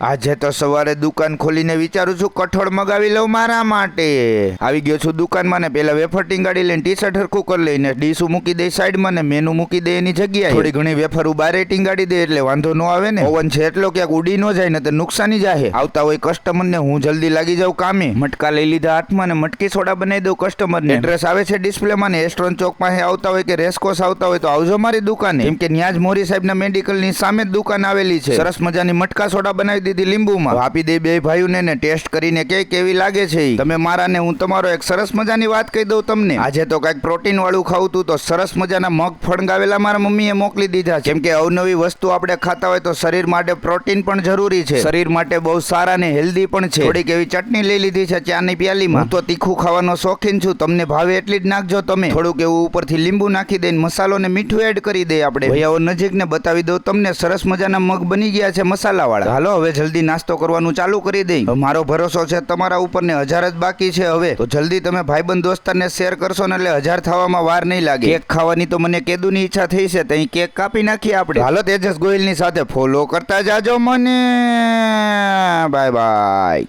આજે તો સવારે દુકાન ખોલીને વિચારું છું કઠોળ મગાવી લઉં મારા માટે. આવી ગયો છું દુકાનમાં ને પેલા વેફર ટીંગાડી લઈને ટી શર્ટ હરખું કરી લઈને ડીશું મૂકી દે સાઈડમાં ને મેનુ મૂકી દે એની જગ્યાએ. થોડી ઘણી વેફર બારે ટીંગાડી દે એટલે વાંધો ન આવે ને. ઓવન છે એટલો ક્યાંક ઉડી ન જાય ને તો નુકસાની જાહે. આવતા હોય કસ્ટમર ને હું જલ્દી લાગી જાઉં કામે. મટકા લઈ લીધા હાથમાં ને મટકી સોડા બનાવી દઉં કસ્ટમર ને. એડ્રેસ આવે છે ડિસ્પ્લે માં ને એસ્ટ્રોન ચોક પાસે આવતા હોય કે રેસકોસ આવતા હોય તો આવજો મારી દુકાને. કેમ કે ન્યાજ મોરી સાહેબ ના મેડિકલ ની સામે જ દુકાન આવેલી છે. સરસ મજાની મટકા સોડા બનાવી દીધી લીંબુમાં. આપી દે બે ભાઈઓને ને ટેસ્ટ કરીને કે કેવી લાગે છે. તમે મારા ને હું તમારો એક સરસ મજાની વાત કહી દઉં તમને. આજે તો કઈક પ્રોટીન વાળું ખાવું તું તો સરસ મજાના મગ ફણગાવેલા મારા મમ્મીએ મોકલી દીધા. કેમ કે અવનવી વસ્તુ આપણે ખાતા હોય તો શરીર માટે પ્રોટીન પણ જરૂરી છે. શરીર માટે બહુ સારા ને હેલ્ધી પણ છે. થોડીક એવી ચટણી લઈ લીધી છે ચાની પ્યાલીમાં. હું તો તીખું ખાવાનો શોખીન છું. તમને ભાવે એટલી જ નાખજો તમે. થોડુંક એવું ઉપરથી લીંબુ નાખી દઈને મસાલો ને મીઠું એડ કરી દે આપણે. ભૈયાઓ નજીક ને બતાવી દઉં તમને સરસ મજાના મગ બની ગયા છે મસાલા વાળા. હાલો હવે જલ્દી નાસ્તો કરવાનું ચાલુ કરી દઈ. મારો ભરોસો છે તમારા ઉપર ને 1000 જ બાકી છે હવે. તો જલ્દી તમે ભાઈબંધ દોસ્તારને શેર કરશો ને એટલે 1000 થવામાં વાર નહીં લાગે. કેક ખાવાની તો મને કેદુની ઈચ્છા થઈ છે તો કેક કાપી નાખીએ આપણે. હાલો તેજસ ગોહિલની સાથે ફોલો કરતા જાજો મને. Bye bye.